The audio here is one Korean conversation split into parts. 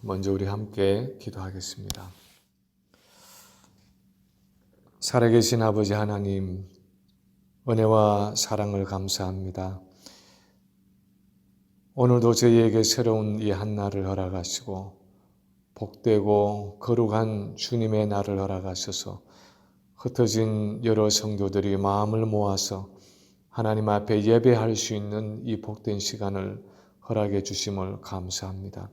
먼저 우리 함께 기도하겠습니다. 살아계신 아버지 하나님, 은혜와 사랑을 감사합니다. 오늘도 저희에게 새로운 이 한날을 허락하시고 복되고 거룩한 주님의 날을 허락하셔서 흩어진 여러 성도들이 마음을 모아서 하나님 앞에 예배할 수 있는 이 복된 시간을 허락해 주심을 감사합니다.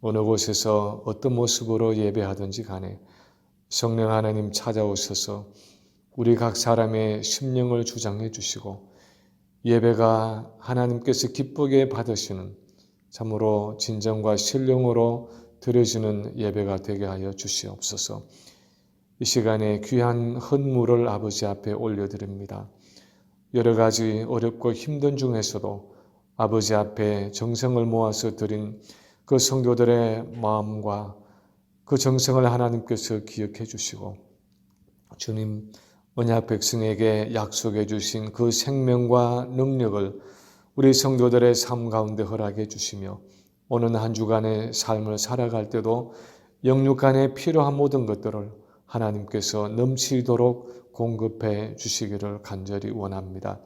어느 곳에서 어떤 모습으로 예배하든지 간에 성령 하나님 찾아오셔서 우리 각 사람의 심령을 주장해 주시고 예배가 하나님께서 기쁘게 받으시는 참으로 진정과 신령으로 드려지는 예배가 되게 하여 주시옵소서. 이 시간에 귀한 헌물을 아버지 앞에 올려드립니다. 여러 가지 어렵고 힘든 중에서도 아버지 앞에 정성을 모아서 드린 그 성도들의 마음과 그 정성을 하나님께서 기억해 주시고 주님 언약 백성에게 약속해 주신 그 생명과 능력을 우리 성도들의 삶 가운데 허락해 주시며 오는 한 주간의 삶을 살아갈 때도 영육간에 필요한 모든 것들을 하나님께서 넘치도록 공급해 주시기를 간절히 원합니다.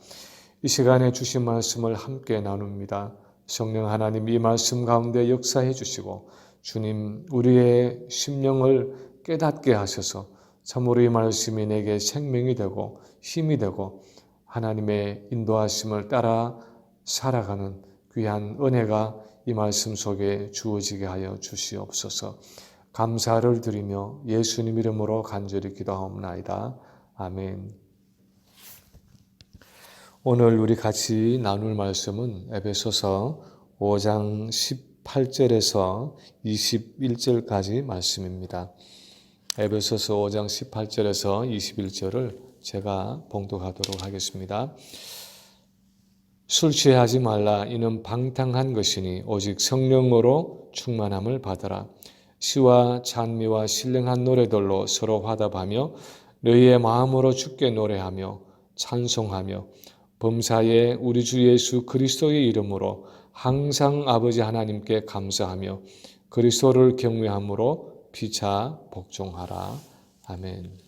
이 시간에 주신 말씀을 함께 나눕니다. 성령 하나님 이 말씀 가운데 역사해 주시고 주님 우리의 심령을 깨닫게 하셔서 참으로 이 말씀이 내게 생명이 되고 힘이 되고 하나님의 인도하심을 따라 살아가는 귀한 은혜가 이 말씀 속에 주어지게 하여 주시옵소서. 감사를 드리며 예수님 이름으로 간절히 기도하옵나이다. 아멘. 오늘 우리 같이 나눌 말씀은 에베소서 5장 18절에서 21절까지 말씀입니다. 에베소서 5장 18절에서 21절을 제가 봉독하도록 하겠습니다. 술 취하지 말라. 이는 방탕한 것이니 오직 성령으로 충만함을 받으라. 시와 찬미와 신령한 노래들로 서로 화답하며 너희의 마음으로 주께 노래하며 찬송하며 범사에 우리 주 예수 그리스도의 이름으로 항상 아버지 하나님께 감사하며 그리스도를 경외함으로 피차 복종하라. 아멘.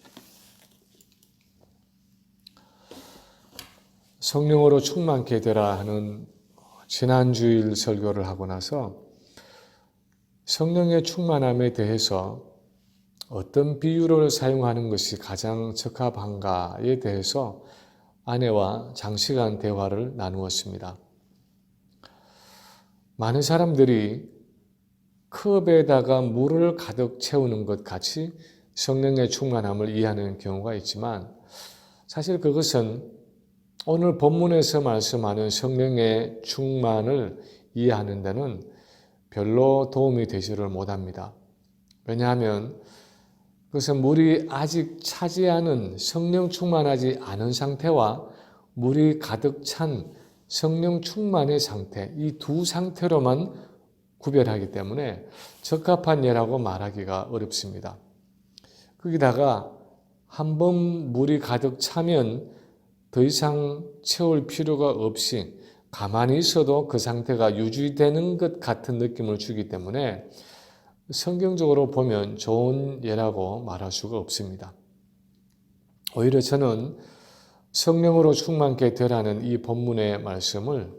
성령으로 충만케 되라 하는 지난주일 설교를 하고 나서 성령의 충만함에 대해서 어떤 비유를 사용하는 것이 가장 적합한가에 대해서 아내와 장시간 대화를 나누었습니다. 많은 사람들이 컵에다가 물을 가득 채우는 것 같이 성령의 충만함을 이해하는 경우가 있지만 사실 그것은 오늘 본문에서 말씀하는 성령의 충만을 이해하는 데는 별로 도움이 되지를 못합니다. 왜냐하면 그것은 물이 아직 차지 않은 성령 충만하지 않은 상태와 물이 가득 찬 성령 충만의 상태, 이 두 상태로만 구별하기 때문에 적합한 예라고 말하기가 어렵습니다. 거기다가 한번 물이 가득 차면 더 이상 채울 필요가 없이 가만히 있어도 그 상태가 유지되는 것 같은 느낌을 주기 때문에 성경적으로 보면 좋은 예라고 말할 수가 없습니다. 오히려 저는 성령으로 충만케 되라는 이 본문의 말씀을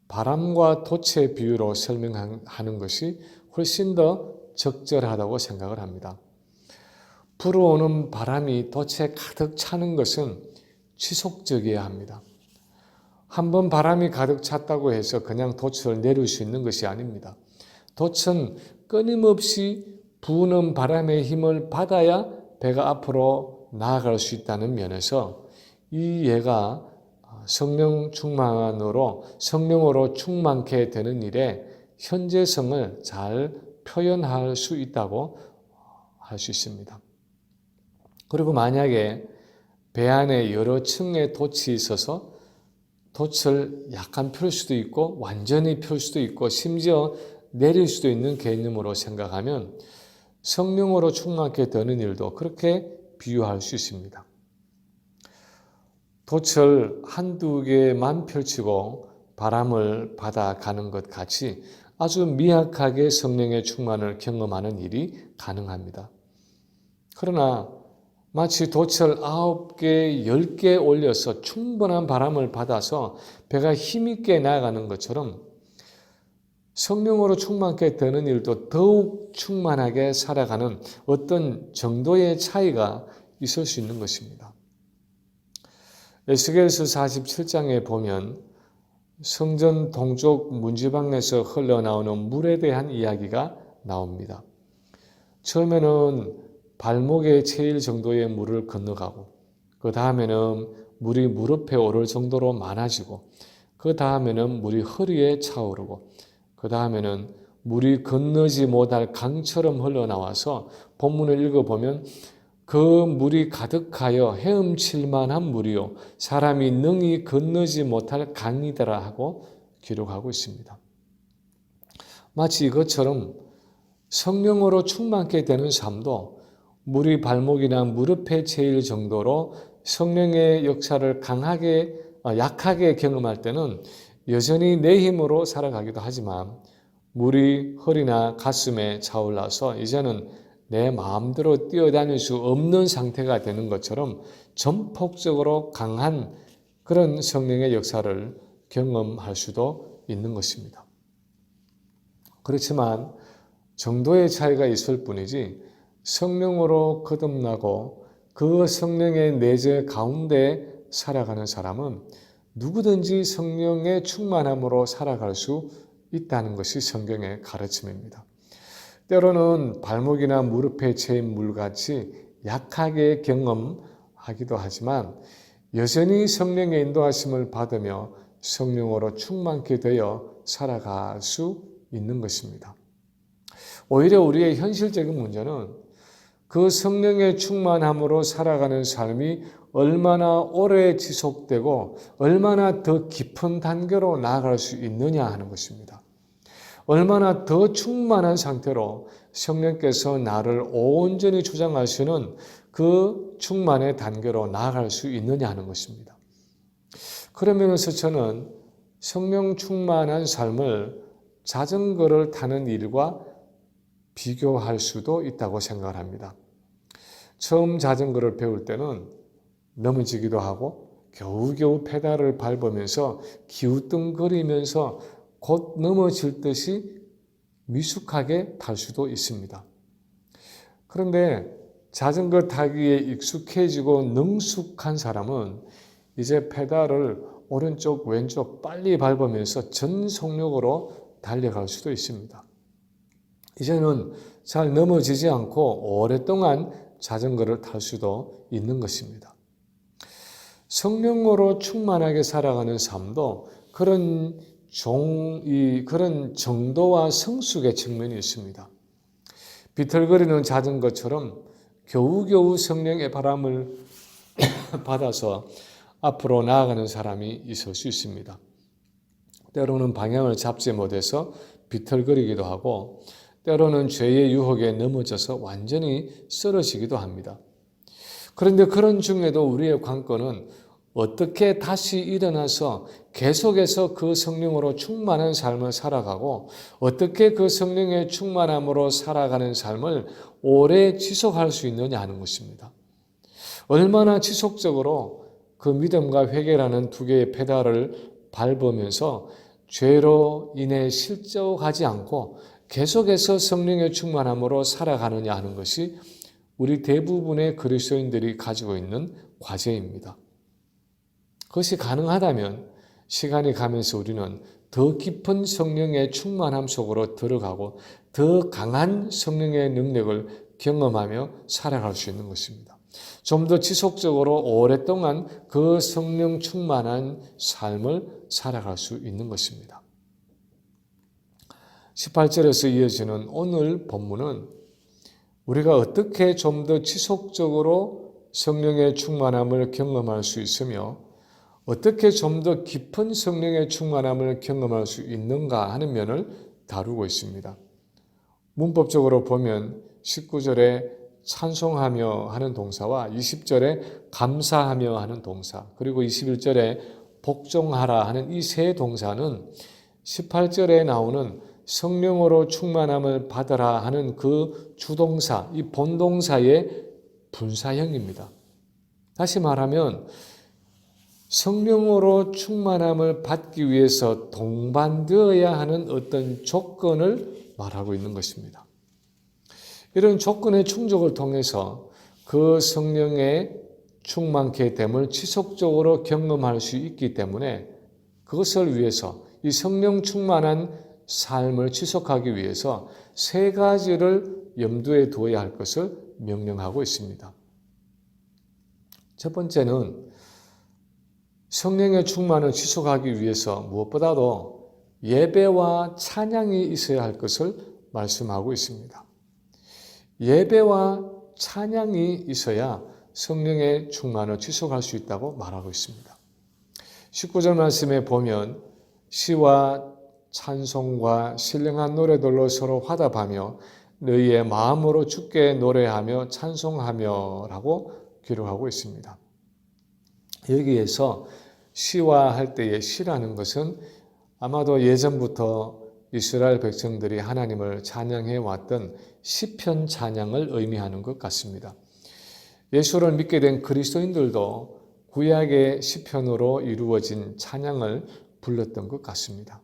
바람과 돛의 비유로 설명하는 것이 훨씬 더 적절하다고 생각을 합니다. 불어오는 바람이 돛에 가득 차는 것은 지속적이어야 합니다. 한번 바람이 가득 찼다고 해서 그냥 돛을 내릴 수 있는 것이 아닙니다. 돛은 끊임없이 부는 바람의 힘을 받아야 배가 앞으로 나아갈 수 있다는 면에서 이 예가 성령으로 충만케 되는 일에 현재성을 잘 표현할 수 있다고 할 수 있습니다. 그리고 만약에 배 안에 여러 층의 돛이 있어서 돛을 약간 펼 수도 있고 완전히 펼 수도 있고 심지어 내릴 수도 있는 개념으로 생각하면 성령으로 충만케 되는 일도 그렇게 비유할 수 있습니다. 돛을 한두 개만 펼치고 바람을 받아가는 것 같이 아주 미약하게 성령의 충만을 경험하는 일이 가능합니다. 그러나 마치 돛을 9개, 10개 올려서 충분한 바람을 받아서 배가 힘있게 나아가는 것처럼 성령으로 충만케 되는 일도 더욱 충만하게 살아가는 어떤 정도의 차이가 있을 수 있는 것입니다. 에스겔서 47장에 보면 성전 동쪽 문지방에서 흘러나오는 물에 대한 이야기가 나옵니다. 처음에는 발목에 채일 정도의 물을 건너가고 그 다음에는 물이 무릎에 오를 정도로 많아지고 그 다음에는 물이 허리에 차오르고 그 다음에는 물이 건너지 못할 강처럼 흘러나와서 본문을 읽어보면 그 물이 가득하여 헤엄칠 만한 물이요 사람이 능히 건너지 못할 강이더라 하고 기록하고 있습니다. 마치 이것처럼 성령으로 충만케 되는 삶도 물이 발목이나 무릎에 채일 정도로 성령의 역사를 약하게 경험할 때는 여전히 내 힘으로 살아가기도 하지만 물이 허리나 가슴에 차올라서 이제는 내 마음대로 뛰어다닐 수 없는 상태가 되는 것처럼 전폭적으로 강한 그런 성령의 역사를 경험할 수도 있는 것입니다. 그렇지만 정도의 차이가 있을 뿐이지 성령으로 거듭나고 그 성령의 내재 가운데 살아가는 사람은 누구든지 성령의 충만함으로 살아갈 수 있다는 것이 성경의 가르침입니다. 때로는 발목이나 무릎에 채인 물같이 약하게 경험하기도 하지만 여전히 성령의 인도하심을 받으며 성령으로 충만케 되어 살아갈 수 있는 것입니다. 오히려 우리의 현실적인 문제는 그 성령의 충만함으로 살아가는 삶이 얼마나 오래 지속되고 얼마나 더 깊은 단계로 나아갈 수 있느냐 하는 것입니다. 얼마나 더 충만한 상태로 성령께서 나를 온전히 주장하시는 그 충만의 단계로 나아갈 수 있느냐 하는 것입니다. 그런 면에서 저는 성령 충만한 삶을 자전거를 타는 일과 비교할 수도 있다고 생각을 합니다. 처음 자전거를 배울 때는 넘어지기도 하고 겨우겨우 페달을 밟으면서 기우뚱거리면서 곧 넘어질 듯이 미숙하게 탈 수도 있습니다. 그런데 자전거 타기에 익숙해지고 능숙한 사람은 이제 페달을 오른쪽 왼쪽 빨리 밟으면서 전 속력으로 달려갈 수도 있습니다. 이제는 잘 넘어지지 않고 오랫동안 자전거를 탈 수도 있는 것입니다. 성령으로 충만하게 살아가는 삶도 그런 정도와 성숙의 측면이 있습니다. 비틀거리는 자전거처럼 겨우겨우 성령의 바람을 받아서 앞으로 나아가는 사람이 있을 수 있습니다. 때로는 방향을 잡지 못해서 비틀거리기도 하고 때로는 죄의 유혹에 넘어져서 완전히 쓰러지기도 합니다. 그런데 그런 중에도 우리의 관건은 어떻게 다시 일어나서 계속해서 그 성령으로 충만한 삶을 살아가고 어떻게 그 성령의 충만함으로 살아가는 삶을 오래 지속할 수 있느냐 하는 것입니다. 얼마나 지속적으로 그 믿음과 회개라는 두 개의 페달을 밟으면서 죄로 인해 실족하지 않고 계속해서 성령의 충만함으로 살아가느냐 하는 것이 우리 대부분의 그리스도인들이 가지고 있는 과제입니다. 그것이 가능하다면 시간이 가면서 우리는 더 깊은 성령의 충만함 속으로 들어가고 더 강한 성령의 능력을 경험하며 살아갈 수 있는 것입니다. 좀 더 지속적으로 오랫동안 그 성령 충만한 삶을 살아갈 수 있는 것입니다. 18절에서 이어지는 오늘 본문은 우리가 어떻게 좀 더 지속적으로 성령의 충만함을 경험할 수 있으며 어떻게 좀 더 깊은 성령의 충만함을 경험할 수 있는가 하는 면을 다루고 있습니다. 문법적으로 보면 19절에 찬송하며 하는 동사와 20절에 감사하며 하는 동사, 그리고 21절에 복종하라 하는 이 세 동사는 18절에 나오는 성령으로 충만함을 받으라 하는 그 주동사, 이 본동사의 분사형입니다. 다시 말하면 성령으로 충만함을 받기 위해서 동반되어야 하는 어떤 조건을 말하고 있는 것입니다. 이런 조건의 충족을 통해서 그 성령의 충만케 됨을 지속적으로 경험할 수 있기 때문에 그것을 위해서 이 성령 충만한 삶을 지속하기 위해서 세 가지를 염두에 두어야 할 것을 명령하고 있습니다. 첫 번째는 성령의 충만을 지속하기 위해서 무엇보다도 예배와 찬양이 있어야 할 것을 말씀하고 있습니다. 예배와 찬양이 있어야 성령의 충만을 지속할 수 있다고 말하고 있습니다. 19절 말씀에 보면 시와 찬송과 신령한 노래들로 서로 화답하며 너희의 마음으로 주께 노래하며 찬송하며 라고 기록하고 있습니다. 여기에서 시와 할 때의 시라는 것은 아마도 예전부터 이스라엘 백성들이 하나님을 찬양해 왔던 시편 찬양을 의미하는 것 같습니다. 예수를 믿게 된 그리스도인들도 구약의 시편으로 이루어진 찬양을 불렀던 것 같습니다.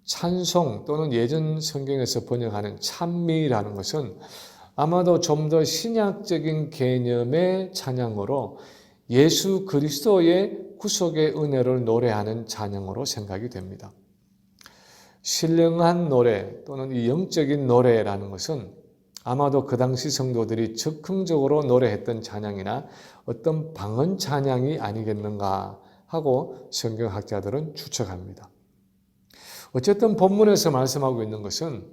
찬송 또는 예전 성경에서 번역하는 찬미라는 것은 아마도 좀 더 신약적인 개념의 찬양으로 예수 그리스도의 구속의 은혜를 노래하는 찬양으로 생각이 됩니다. 신령한 노래 또는 이 영적인 노래라는 것은 아마도 그 당시 성도들이 적극적으로 노래했던 찬양이나 어떤 방언 찬양이 아니겠는가 하고 성경학자들은 추측합니다. 어쨌든 본문에서 말씀하고 있는 것은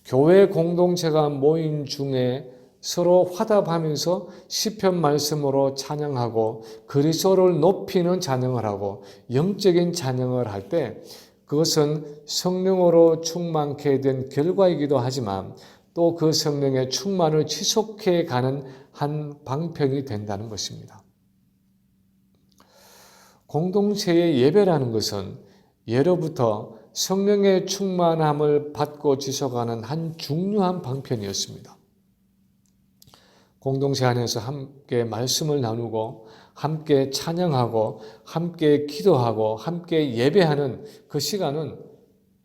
교회 공동체가 모인 중에 서로 화답하면서 시편 말씀으로 찬양하고 그리스도를 높이는 찬양을 하고 영적인 찬양을 할 때 그것은 성령으로 충만케 된 결과이기도 하지만 또 그 성령의 충만을 지속해 가는 한 방편이 된다는 것입니다. 공동체의 예배라는 것은 예로부터 성령의 충만함을 받고 지속하는 한 중요한 방편이었습니다. 공동체 안에서 함께 말씀을 나누고 함께 찬양하고 함께 기도하고 함께 예배하는 그 시간은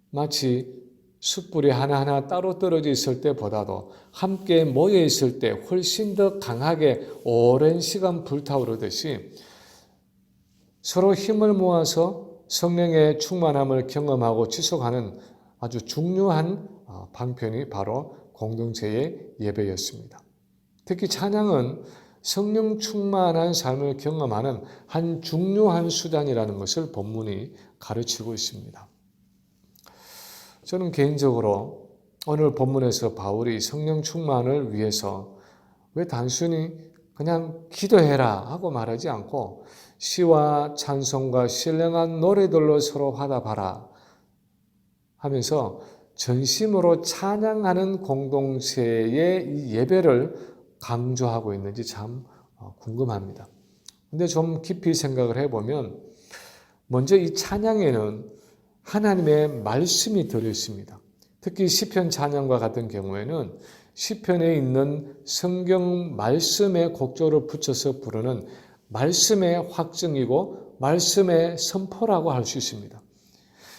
마치 숯불이 하나하나 따로 떨어져 있을 때보다도 함께 모여 있을 때 훨씬 더 강하게 오랜 시간 불타오르듯이 서로 힘을 모아서 성령의 충만함을 경험하고 지속하는 아주 중요한 방편이 바로 공동체의 예배였습니다. 특히 찬양은 성령 충만한 삶을 경험하는 한 중요한 수단이라는 것을 본문이 가르치고 있습니다. 저는 개인적으로 오늘 본문에서 바울이 성령 충만을 위해서 왜 단순히 그냥 기도해라 하고 말하지 않고 시와 찬송과 신령한 노래들로 서로 화답하라 하면서 전심으로 찬양하는 공동체의 이 예배를 강조하고 있는지 참 궁금합니다. 근데 좀 깊이 생각을 해보면 먼저 이 찬양에는 하나님의 말씀이 들어 있습니다. 특히 시편 찬양과 같은 경우에는 시편에 있는 성경 말씀의 곡조를 붙여서 부르는 말씀의 확증이고 말씀의 선포라고 할 수 있습니다.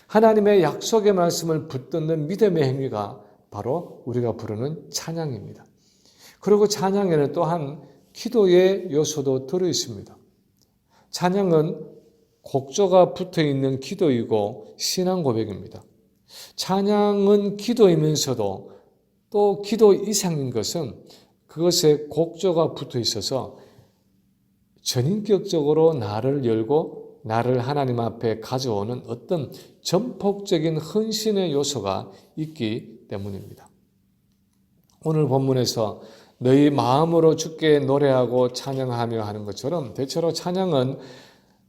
하나님의 약속의 말씀을 붙드는 믿음의 행위가 바로 우리가 부르는 찬양입니다. 그리고 찬양에는 또한 기도의 요소도 들어 있습니다. 찬양은 곡조가 붙어 있는 기도이고 신앙 고백입니다. 찬양은 기도이면서도 또 기도 이상인 것은 그것에 곡조가 붙어 있어서 전인격적으로 나를 열고 나를 하나님 앞에 가져오는 어떤 전폭적인 헌신의 요소가 있기 때문입니다. 오늘 본문에서 너희 마음으로 주께 노래하고 찬양하며 하는 것처럼 대체로 찬양은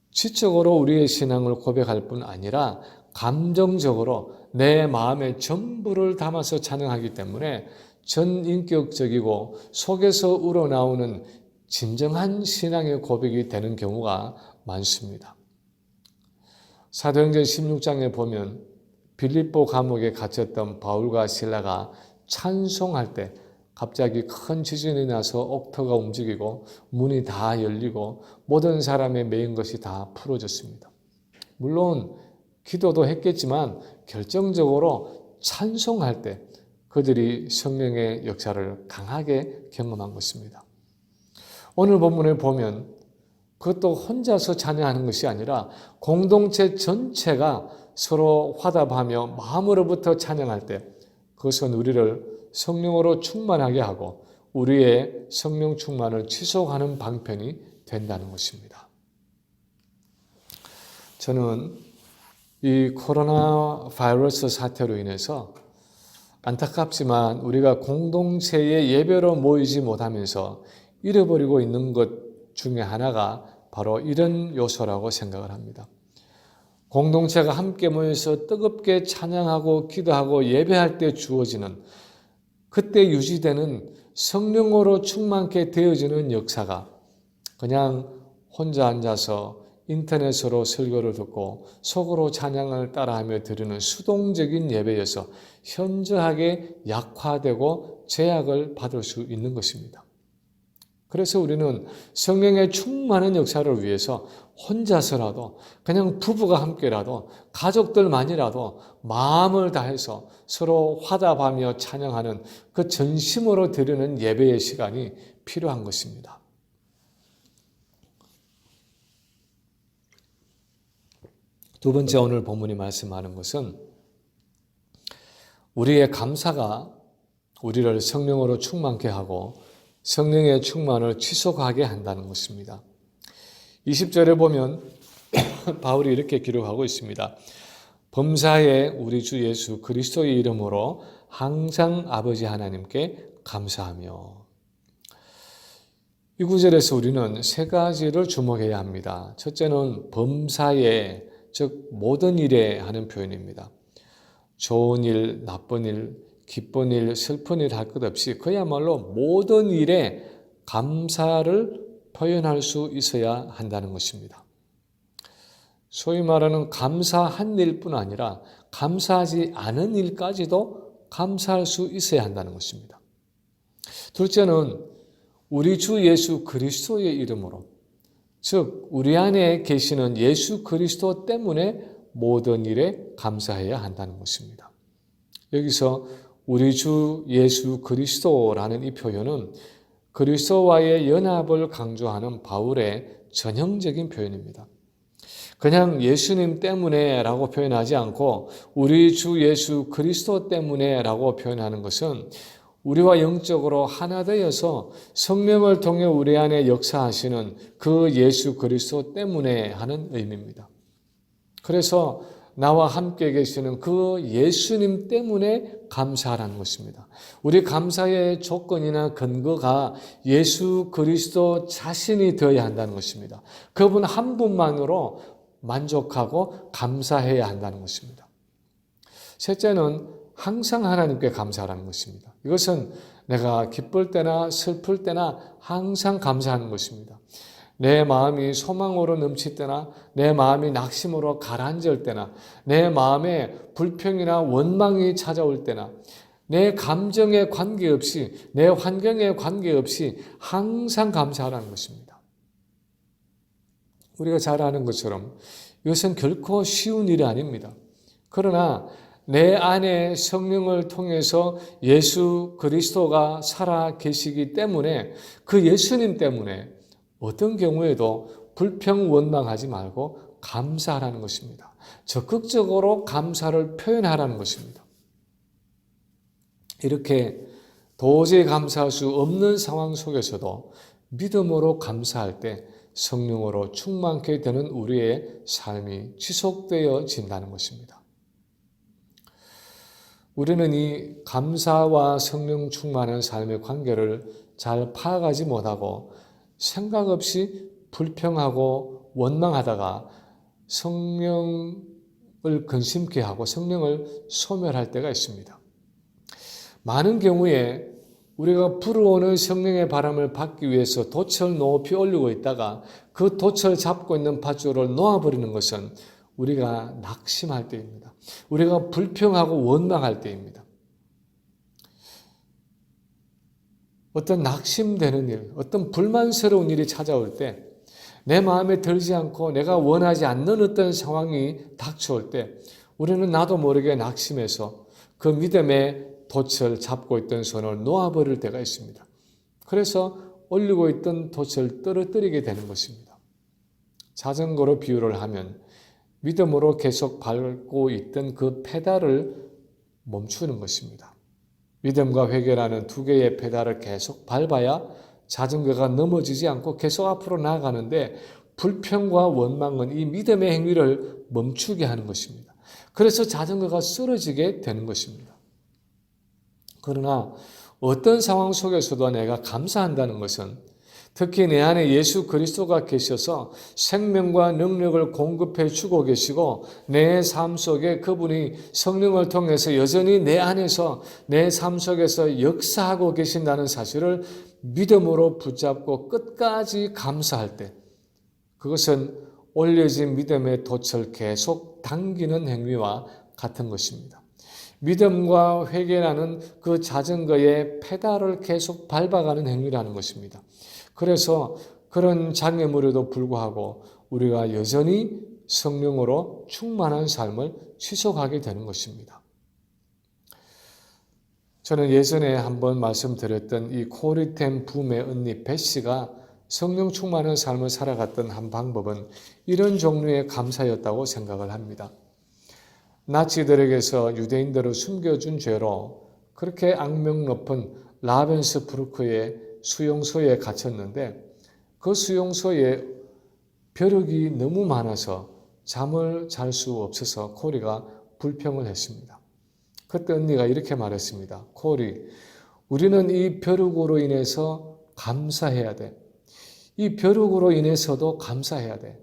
지적으로 우리의 신앙을 고백할 뿐 아니라 감정적으로 내 마음의 전부를 담아서 찬양하기 때문에 전인격적이고 속에서 우러나오는 진정한 신앙의 고백이 되는 경우가 많습니다. 사도행전 16장에 보면 빌립보 감옥에 갇혔던 바울과 실라가 찬송할 때 갑자기 큰 지진이 나서 옥토가 움직이고 문이 다 열리고 모든 사람의 매인 것이 다 풀어졌습니다. 물론 기도도 했겠지만 결정적으로 찬송할 때 그들이 성령의 역사를 강하게 경험한 것입니다. 오늘 본문에 보면 그것도 혼자서 찬양하는 것이 아니라 공동체 전체가 서로 화답하며 마음으로부터 찬양할 때 그것은 우리를 성령으로 충만하게 하고 우리의 성령 충만을 지속하는 방편이 된다는 것입니다. 저는 이 코로나 바이러스 사태로 인해서 안타깝지만 우리가 공동체의 예배로 모이지 못하면서 잃어버리고 있는 것 중에 하나가 바로 이런 요소라고 생각을 합니다. 공동체가 함께 모여서 뜨겁게 찬양하고 기도하고 예배할 때 주어지는 그때 유지되는 성령으로 충만케 되어지는 역사가 그냥 혼자 앉아서 인터넷으로 설교를 듣고 속으로 찬양을 따라하며 드리는 수동적인 예배여서 현저하게 약화되고 제약을 받을 수 있는 것입니다. 그래서 우리는 성령의 충만한 역사를 위해서 혼자서라도 그냥 부부가 함께라도 가족들만이라도 마음을 다해서 서로 화답하며 찬양하는 그 전심으로 드리는 예배의 시간이 필요한 것입니다. 두 번째 오늘 본문이 말씀하는 것은 우리의 감사가 우리를 성령으로 충만케 하고 성령의 충만을 지속하게 한다는 것입니다. 20절에 보면 바울이 이렇게 기록하고 있습니다. 범사에 우리 주 예수 그리스도의 이름으로 항상 아버지 하나님께 감사하며. 이 구절에서 우리는 세 가지를 주목해야 합니다. 첫째는 범사에, 즉 모든 일에 하는 표현입니다. 좋은 일, 나쁜 일, 기쁜 일, 슬픈 일 할 것 없이 그야말로 모든 일에 감사를 표현할 수 있어야 한다는 것입니다. 소위 말하는 감사한 일뿐 아니라 감사하지 않은 일까지도 감사할 수 있어야 한다는 것입니다. 둘째는 우리 주 예수 그리스도의 이름으로, 즉 우리 안에 계시는 예수 그리스도 때문에 모든 일에 감사해야 한다는 것입니다. 여기서 우리 주 예수 그리스도라는 이 표현은 그리스도와의 연합을 강조하는 바울의 전형적인 표현입니다. 그냥 예수님 때문에 라고 표현하지 않고 우리 주 예수 그리스도 때문에 라고 표현하는 것은 우리와 영적으로 하나 되어서 성령을 통해 우리 안에 역사하시는 그 예수 그리스도 때문에 하는 의미입니다. 그래서 나와 함께 계시는 그 예수님 때문에 감사하라는 것입니다. 우리 감사의 조건이나 근거가 예수 그리스도 자신이 되어야 한다는 것입니다. 그분 한 분만으로 만족하고 감사해야 한다는 것입니다. 셋째는 항상 하나님께 감사하라는 것입니다. 이것은 내가 기쁠 때나 슬플 때나 항상 감사하는 것입니다. 내 마음이 소망으로 넘칠 때나 내 마음이 낙심으로 가라앉을 때나 내 마음에 불평이나 원망이 찾아올 때나 내 감정에 관계없이 내 환경에 관계없이 항상 감사하라는 것입니다. 우리가 잘 아는 것처럼 이것은 결코 쉬운 일이 아닙니다. 그러나 내 안에 성령을 통해서 예수 그리스도가 살아 계시기 때문에 그 예수님 때문에 어떤 경우에도 불평 원망하지 말고 감사하라는 것입니다. 적극적으로 감사를 표현하라는 것입니다. 이렇게 도저히 감사할 수 없는 상황 속에서도 믿음으로 감사할 때 성령으로 충만케 되는 우리의 삶이 지속되어진다는 것입니다. 우리는 이 감사와 성령 충만한 삶의 관계를 잘 파악하지 못하고 생각 없이 불평하고 원망하다가 성령을 근심케 하고 성령을 소멸할 때가 있습니다. 많은 경우에 우리가 불어오는 성령의 바람을 받기 위해서 돛을 높이 올리고 있다가 그 돛을 잡고 있는 밧줄을 놓아버리는 것은 우리가 낙심할 때입니다. 우리가 불평하고 원망할 때입니다. 어떤 낙심되는 일, 어떤 불만스러운 일이 찾아올 때, 내 마음에 들지 않고 내가 원하지 않는 어떤 상황이 닥쳐올 때 우리는 나도 모르게 낙심해서 그 믿음의 돛을 잡고 있던 손을 놓아버릴 때가 있습니다. 그래서 올리고 있던 돛을 떨어뜨리게 되는 것입니다. 자전거로 비유를 하면 믿음으로 계속 밟고 있던 그 페달을 멈추는 것입니다. 믿음과 회개라는 두 개의 페달을 계속 밟아야 자전거가 넘어지지 않고 계속 앞으로 나아가는데 불평과 원망은 이 믿음의 행위를 멈추게 하는 것입니다. 그래서 자전거가 쓰러지게 되는 것입니다. 그러나 어떤 상황 속에서도 내가 감사한다는 것은 특히 내 안에 예수 그리스도가 계셔서 생명과 능력을 공급해 주고 계시고 내 삶 속에 그분이 성령을 통해서 여전히 내 안에서 내 삶 속에서 역사하고 계신다는 사실을 믿음으로 붙잡고 끝까지 감사할 때 그것은 올려진 믿음의 돛을 계속 당기는 행위와 같은 것입니다. 믿음과 회개라는 그 자전거의 페달을 계속 밟아가는 행위라는 것입니다. 그래서 그런 장애물에도 불구하고 우리가 여전히 성령으로 충만한 삶을 지속하게 되는 것입니다. 저는 예전에 한번 말씀드렸던 이 코리템 붐의 언니 베시가 성령 충만한 삶을 살아갔던 한 방법은 이런 종류의 감사였다고 생각을 합니다. 나치들에게서 유대인들을 숨겨준 죄로 그렇게 악명 높은 라벤스부르크의 수용소에 갇혔는데 그 수용소에 벼룩이 너무 많아서 잠을 잘 수 없어서 코리가 불평을 했습니다. 그때 언니가 이렇게 말했습니다. 코리, 우리는 이 벼룩으로 인해서 감사해야 돼. 이 벼룩으로 인해서도 감사해야 돼.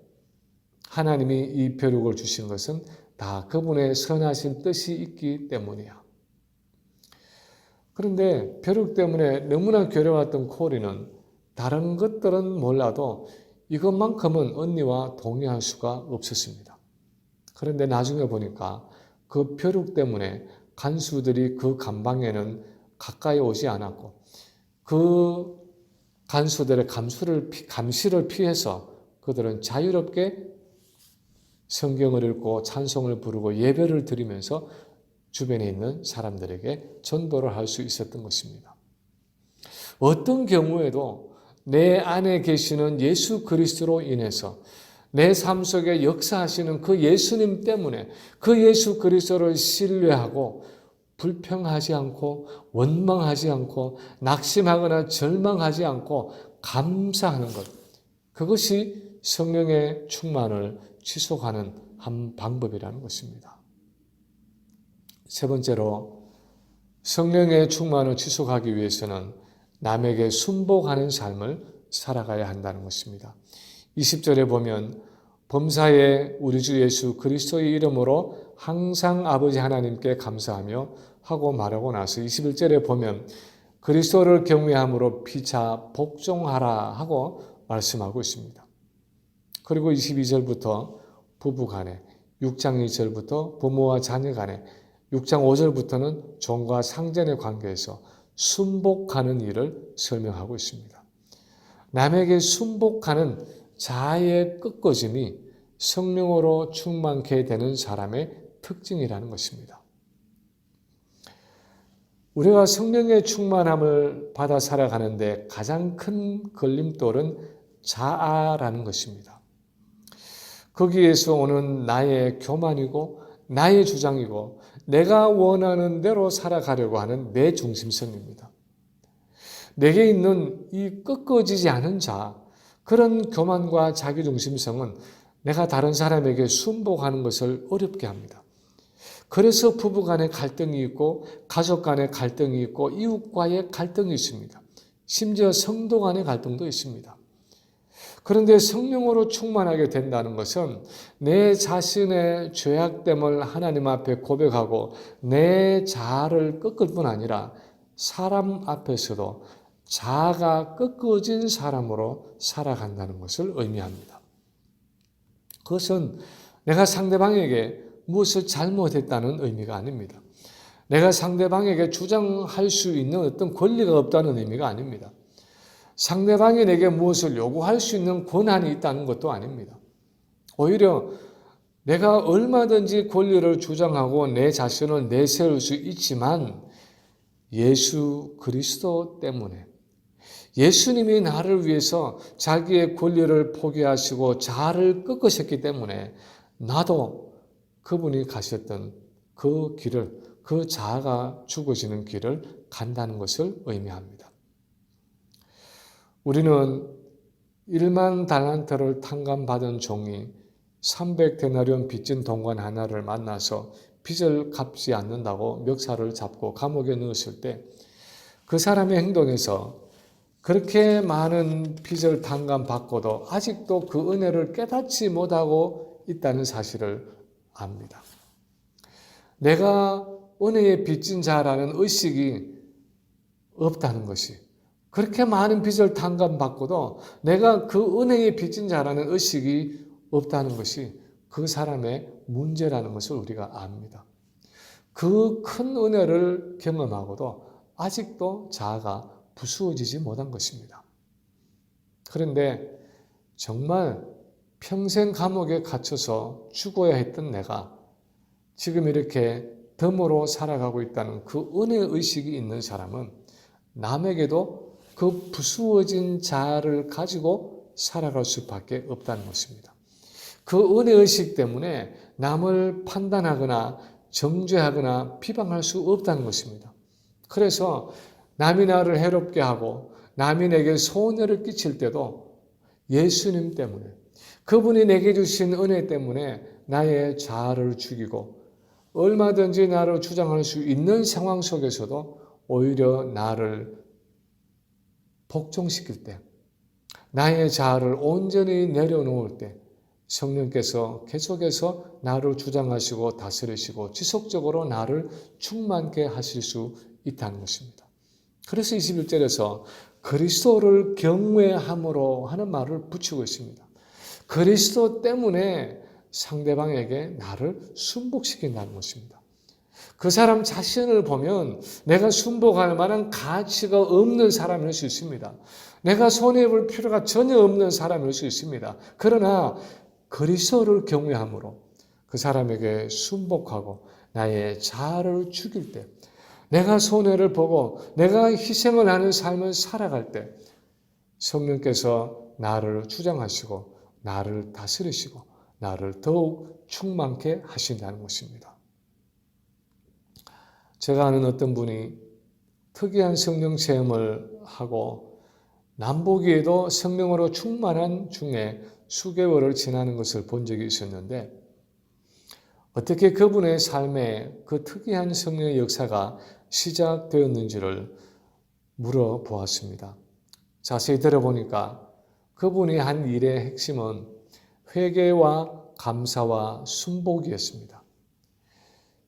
하나님이 이 벼룩을 주신 것은 다 그분의 선하신 뜻이 있기 때문이야. 그런데 벼룩 때문에 너무나 괴로웠던 코리는 다른 것들은 몰라도 이것만큼은 언니와 동의할 수가 없었습니다. 그런데 나중에 보니까 그 벼룩 때문에 간수들이 그 감방에는 가까이 오지 않았고 그 간수들의 감시를 피해서 그들은 자유롭게 성경을 읽고 찬송을 부르고 예배를 드리면서 주변에 있는 사람들에게 전도를 할 수 있었던 것입니다. 어떤 경우에도 내 안에 계시는 예수 그리스도로 인해서 내 삶 속에 역사하시는 그 예수님 때문에 그 예수 그리스도를 신뢰하고 불평하지 않고 원망하지 않고 낙심하거나 절망하지 않고 감사하는 것. 그것이 성령의 충만을 지속하는 한 방법이라는 것입니다. 세 번째로 성령의 충만을 지속하기 위해서는 남에게 순복하는 삶을 살아가야 한다는 것입니다. 20절에 보면 범사에 우리 주 예수 그리스도의 이름으로 항상 아버지 하나님께 감사하며 하고 말하고 나서 21절에 보면 그리스도를 경외함으로 피차 복종하라 하고 말씀하고 있습니다. 그리고 22절부터 부부 간에 6장 2절부터 부모와 자녀 간에 6장 5절부터는 종과 상전의 관계에서 순복하는 일을 설명하고 있습니다. 남에게 순복하는 자아의 꺾어짐이 성령으로 충만케 되는 사람의 특징이라는 것입니다. 우리가 성령의 충만함을 받아 살아가는데 가장 큰 걸림돌은 자아라는 것입니다. 거기에서 오는 나의 교만이고 나의 주장이고 내가 원하는 대로 살아가려고 하는 내 중심성입니다. 내게 있는 이 꺾어지지 않은 자아, 그런 교만과 자기중심성은 내가 다른 사람에게 순복하는 것을 어렵게 합니다. 그래서 부부 간에 갈등이 있고 가족 간에 갈등이 있고 이웃과의 갈등이 있습니다. 심지어 성도 간의 갈등도 있습니다. 그런데 성령으로 충만하게 된다는 것은 내 자신의 죄악됨을 하나님 앞에 고백하고 내 자아를 꺾을 뿐 아니라 사람 앞에서도 자아가 꺾어진 사람으로 살아간다는 것을 의미합니다. 그것은 내가 상대방에게 무엇을 잘못했다는 의미가 아닙니다. 내가 상대방에게 주장할 수 있는 어떤 권리가 없다는 의미가 아닙니다. 상대방이 내게 무엇을 요구할 수 있는 권한이 있다는 것도 아닙니다. 오히려 내가 얼마든지 권리를 주장하고 내 자신을 내세울 수 있지만 예수 그리스도 때문에 예수님이 나를 위해서 자기의 권리를 포기하시고 자아를 꺾으셨기 때문에 나도 그분이 가셨던 그 길을, 그 자아가 죽어지는 길을 간다는 것을 의미합니다. 우리는 1만 달란트를 탕감받은 종이 300데나리온 빚진 동관 하나를 만나서 빚을 갚지 않는다고 멱살을 잡고 감옥에 넣었을 때 그 사람의 행동에서 그렇게 많은 빚을 탕감받고도 아직도 그 은혜를 깨닫지 못하고 있다는 사실을 압니다. 내가 은혜의 빚진 자라는 의식이 없다는 것이, 그렇게 많은 빚을 탕감받고도 내가 그 은혜의 빚진 자라는 의식이 없다는 것이 그 사람의 문제라는 것을 우리가 압니다. 그 큰 은혜를 경험하고도 아직도 자아가 부수어지지 못한 것입니다. 그런데 정말 평생 감옥에 갇혀서 죽어야 했던 내가 지금 이렇게 덤으로 살아가고 있다는 그 은혜의식이 있는 사람은 남에게도 그 부수어진 자아를 가지고 살아갈 수밖에 없다는 것입니다. 그 은혜의식 때문에 남을 판단하거나 정죄하거나 비방할 수 없다는 것입니다. 그래서 남이 나를 해롭게 하고 남이 내게 손해를 끼칠 때도 예수님 때문에, 그분이 내게 주신 은혜 때문에 나의 자아를 죽이고 얼마든지 나를 주장할 수 있는 상황 속에서도 오히려 나를 복종시킬 때, 나의 자아를 온전히 내려놓을 때 성령께서 계속해서 나를 주장하시고 다스리시고 지속적으로 나를 충만케 하실 수 있다는 것입니다. 그래서 21절에서 그리스도를 경외함으로 하는 말을 붙이고 있습니다. 그리스도 때문에 상대방에게 나를 순복시킨다는 것입니다. 그 사람 자신을 보면 내가 순복할 만한 가치가 없는 사람일 수 있습니다. 내가 손해볼 필요가 전혀 없는 사람일 수 있습니다. 그러나 그리스도를 경외함으로 그 사람에게 순복하고 나의 자아를 죽일 때, 내가 손해를 보고 내가 희생을 하는 삶을 살아갈 때 성령께서 나를 주장하시고 나를 다스리시고 나를 더욱 충만케 하신다는 것입니다. 제가 아는 어떤 분이 특이한 성령 체험을 하고 남보기에도 성령으로 충만한 중에 수개월을 지나는 것을 본 적이 있었는데, 어떻게 그분의 삶에 그 특이한 성령의 역사가 시작되었는지를 물어보았습니다. 자세히 들어보니까 그분이 한 일의 핵심은 회개와 감사와 순복이었습니다.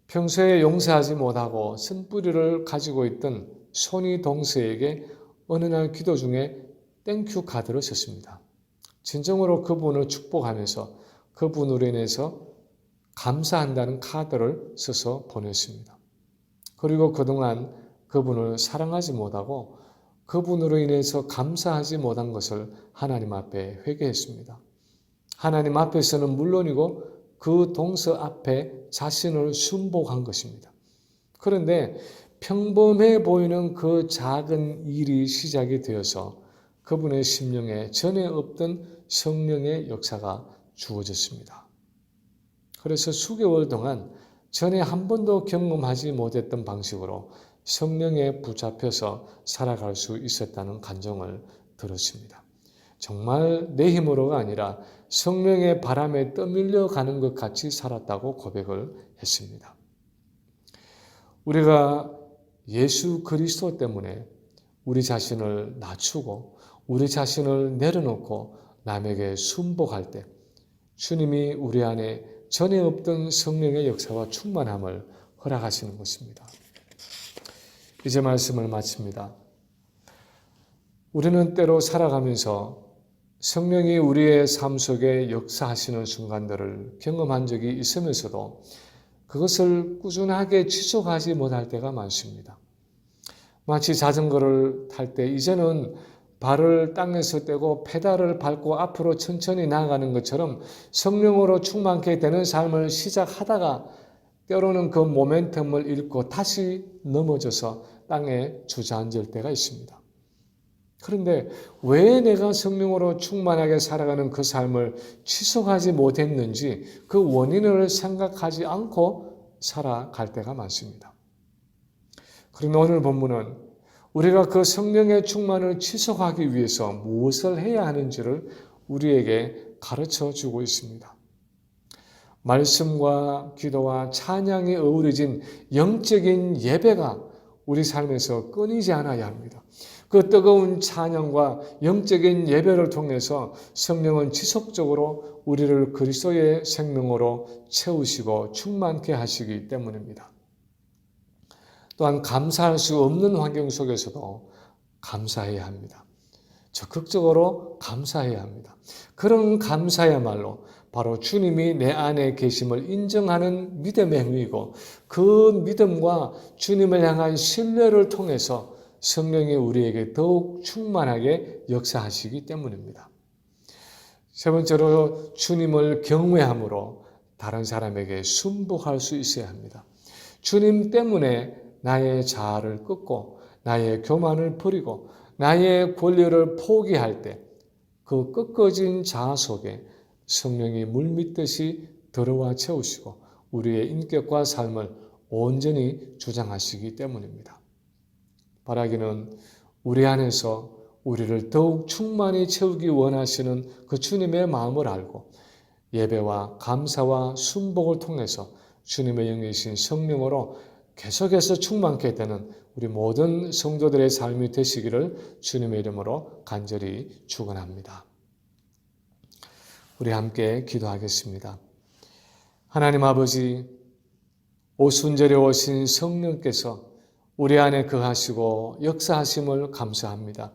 평소에 용서하지 못하고 쓴뿌리를 가지고 있던 손이 동서에게 어느 날 기도 중에 땡큐 카드를 썼습니다. 진정으로 그분을 축복하면서 그분으로 인해서 감사한다는 카드를 써서 보냈습니다. 그리고 그동안 그분을 사랑하지 못하고 그분으로 인해서 감사하지 못한 것을 하나님 앞에 회개했습니다. 하나님 앞에서는 물론이고 그 동서 앞에 자신을 순복한 것입니다. 그런데 평범해 보이는 그 작은 일이 시작이 되어서 그분의 심령에 전에 없던 성령의 역사가 주어졌습니다. 그래서 수개월 동안 전에 한 번도 경험하지 못했던 방식으로 성령에 붙잡혀서 살아갈 수 있었다는 간증을 들었습니다. 정말 내 힘으로가 아니라 성령의 바람에 떠밀려 가는 것 같이 살았다고 고백을 했습니다. 우리가 예수 그리스도 때문에 우리 자신을 낮추고 우리 자신을 내려놓고 남에게 순복할 때 주님이 우리 안에 전에 없던 성령의 역사와 충만함을 허락하시는 것입니다. 이제 말씀을 마칩니다. 우리는 때로 살아가면서 성령이 우리의 삶 속에 역사하시는 순간들을 경험한 적이 있으면서도 그것을 꾸준하게 지속하지 못할 때가 많습니다. 마치 자전거를 탈 때 이제는 발을 땅에서 떼고 페달을 밟고 앞으로 천천히 나아가는 것처럼 성령으로 충만케 되는 삶을 시작하다가 때로는 그 모멘텀을 잃고 다시 넘어져서 땅에 주저앉을 때가 있습니다. 그런데 왜 내가 성령으로 충만하게 살아가는 그 삶을 지속하지 못했는지 그 원인을 생각하지 않고 살아갈 때가 많습니다. 그런데 오늘 본문은 우리가 그 성령의 충만을 지속하기 위해서 무엇을 해야 하는지를 우리에게 가르쳐 주고 있습니다. 말씀과 기도와 찬양이 어우러진 영적인 예배가 우리 삶에서 끊이지 않아야 합니다. 그 뜨거운 찬양과 영적인 예배를 통해서 성령은 지속적으로 우리를 그리스도의 생명으로 채우시고 충만케 하시기 때문입니다. 또한 감사할 수 없는 환경 속에서도 감사해야 합니다. 적극적으로 감사해야 합니다. 그런 감사야말로 바로 주님이 내 안에 계심을 인정하는 믿음의 행위이고 그 믿음과 주님을 향한 신뢰를 통해서 성령이 우리에게 더욱 충만하게 역사하시기 때문입니다. 세 번째로 주님을 경외함으로 다른 사람에게 순복할 수 있어야 합니다. 주님 때문에 나의 자아를 끊고 나의 교만을 버리고 나의 권리를 포기할 때 그 꺾어진 자아 속에 성령이 물밀듯이 들어와 채우시고 우리의 인격과 삶을 온전히 주장하시기 때문입니다. 바라기는 우리 안에서 우리를 더욱 충만히 채우기 원하시는 그 주님의 마음을 알고 예배와 감사와 순복을 통해서 주님의 영이신 성령으로 계속해서 충만케 되는 우리 모든 성도들의 삶이 되시기를 주님의 이름으로 간절히 축원합니다. 우리 함께 기도하겠습니다. 하나님 아버지, 오순절에 오신 성령께서 우리 안에 거하시고 역사하심을 감사합니다.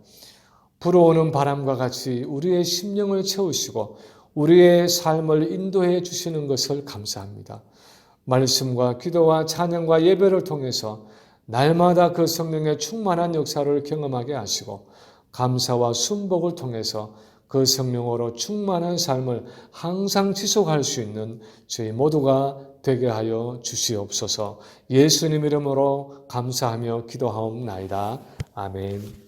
불어오는 바람과 같이 우리의 심령을 채우시고 우리의 삶을 인도해 주시는 것을 감사합니다. 말씀과 기도와 찬양과 예배를 통해서 날마다 그 성령의 충만한 역사를 경험하게 하시고 감사와 순복을 통해서 그 성령으로 충만한 삶을 항상 지속할 수 있는 저희 모두가 되게 하여 주시옵소서. 예수님 이름으로 감사하며 기도하옵나이다. 아멘.